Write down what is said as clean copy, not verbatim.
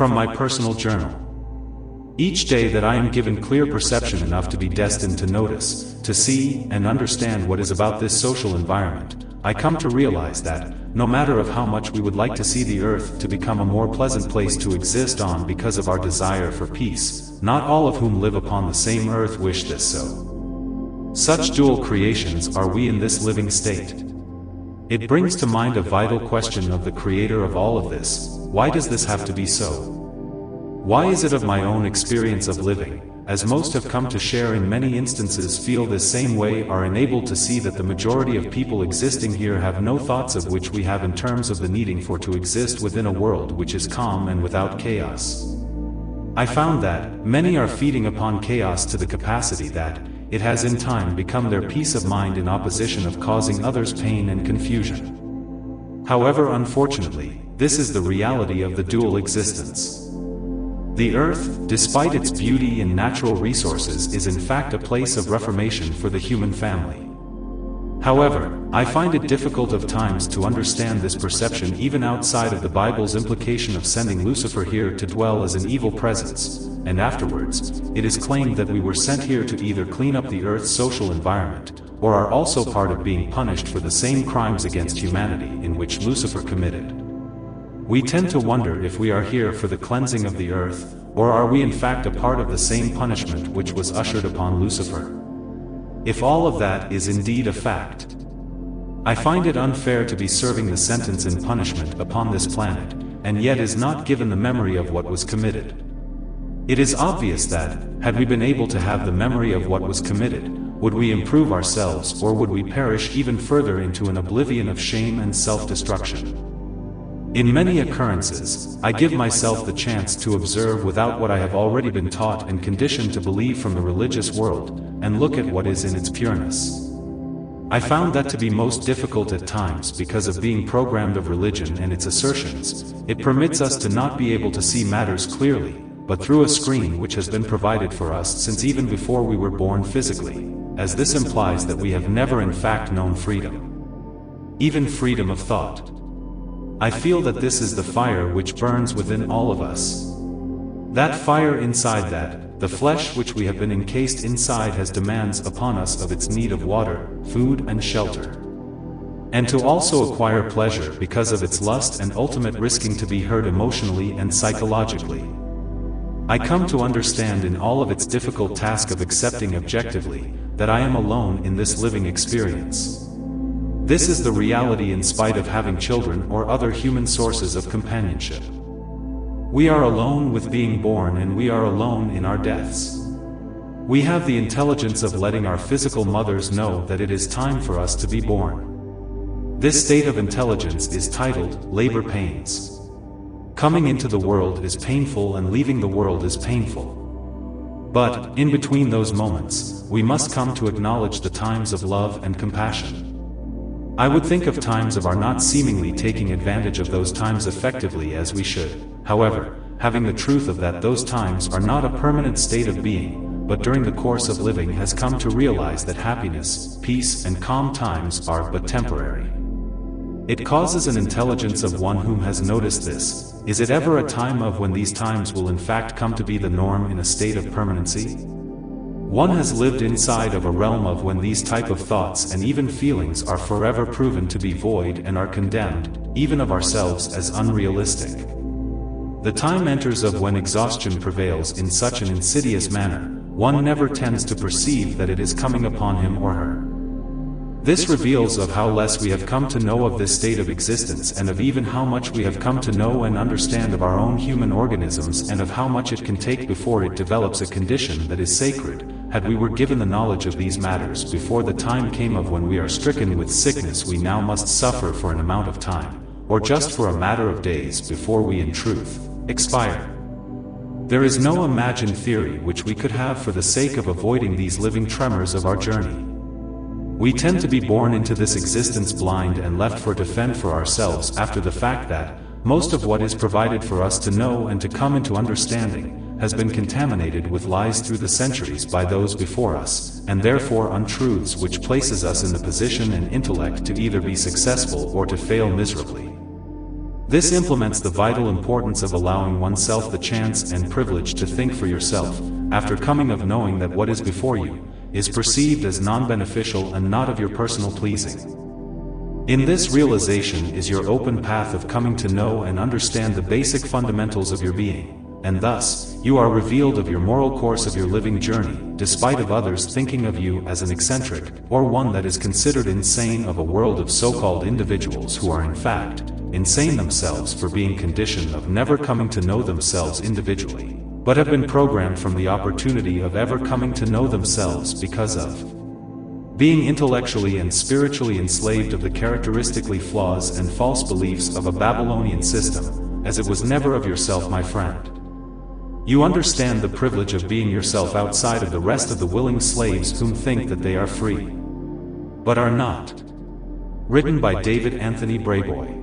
From my personal journal. Each day that I am given clear perception enough to be destined to notice, to see, and understand what is about this social environment, I come to realize that, no matter of how much we would like to see the earth to become a more pleasant place to exist on because of our desire for peace, not all of whom live upon the same earth wish this so. Such dual creations are we in this living state. It brings to mind a vital question of the creator of all of this: why does this have to be so? Why is it of my own experience of living, as most have come to share in many instances feel this same way, are enabled to see that the majority of people existing here have no thoughts of which we have in terms of the needing for to exist within a world which is calm and without chaos. I found that many are feeding upon chaos to the capacity that it has in time become their peace of mind in opposition of causing others pain and confusion. However, unfortunately, this is the reality of the dual existence. The earth, despite its beauty and natural resources, is in fact a place of reformation for the human family. However, I find it difficult of times to understand this perception even outside of the Bible's implication of sending Lucifer here to dwell as an evil presence, and afterwards, it is claimed that we were sent here to either clean up the earth's social environment, or are also part of being punished for the same crimes against humanity in which Lucifer committed. We tend to wonder if we are here for the cleansing of the earth, or are we in fact a part of the same punishment which was ushered upon Lucifer? If all of that is indeed a fact, I find it unfair to be serving the sentence and punishment upon this planet, and yet is not given the memory of what was committed. It is obvious that, had we been able to have the memory of what was committed, would we improve ourselves, or would we perish even further into an oblivion of shame and self-destruction? In many occurrences, I give myself the chance to observe without what I have already been taught and conditioned to believe from the religious world, and look at what is in its pureness. I found that to be most difficult at times because of being programmed of religion and its assertions. It permits us to not be able to see matters clearly, but through a screen which has been provided for us since even before we were born physically, as this implies that we have never in fact known freedom. Even freedom of thought. I feel that this is the fire which burns within all of us. That fire inside that, the flesh which we have been encased inside has demands upon us of its need of water, food and shelter. And to also acquire pleasure because of its lust and ultimate risking to be hurt emotionally and psychologically. I come to understand in all of its difficult task of accepting objectively, that I am alone in this living experience. This is the reality in spite of having children or other human sources of companionship. We are alone with being born, and we are alone in our deaths. We have the intelligence of letting our physical mothers know that it is time for us to be born. This state of intelligence is titled labor pains. Coming into the world is painful and leaving the world is painful. But, in between those moments, we must come to acknowledge the times of love and compassion. I would think of times of our not seemingly taking advantage of those times effectively as we should. However, having the truth of that those times are not a permanent state of being, but during the course of living has come to realize that happiness, peace and calm times are but temporary. It causes an intelligence of one whom has noticed this. Is it ever a time of when these times will in fact come to be the norm in a state of permanency? One has lived inside of a realm of when these type of thoughts and even feelings are forever proven to be void and are condemned, even of ourselves, as unrealistic. The time enters of when exhaustion prevails in such an insidious manner, one never tends to perceive that it is coming upon him or her. This reveals of how less we have come to know of this state of existence, and of even how much we have come to know and understand of our own human organisms, and of how much it can take before it develops a condition that is sacred. Had we were given the knowledge of these matters before the time came of when we are stricken with sickness we now must suffer for an amount of time, or just for a matter of days before we in truth expire. There is no imagined theory which we could have for the sake of avoiding these living tremors of our journey. We tend to be born into this existence blind and left for to fend for ourselves after the fact that most of what is provided for us to know and to come into understanding has been contaminated with lies through the centuries by those before us, and therefore untruths which places us in the position and intellect to either be successful or to fail miserably. This implements the vital importance of allowing oneself the chance and privilege to think for yourself, after coming of knowing that what is before you is perceived as non-beneficial and not of your personal pleasing. In this realization is your open path of coming to know and understand the basic fundamentals of your being, and thus, you are revealed of your moral course of your living journey, despite of others thinking of you as an eccentric, or one that is considered insane of a world of so-called individuals who are in fact, insane themselves for being conditioned of never coming to know themselves individually, but have been programmed from the opportunity of ever coming to know themselves because of being intellectually and spiritually enslaved of the characteristically flaws and false beliefs of a Babylonian system, as it was never of yourself, my friend. You understand the privilege of being yourself outside of the rest of the willing slaves whom think that they are free, but are not. Written by David Anthony Brayboy.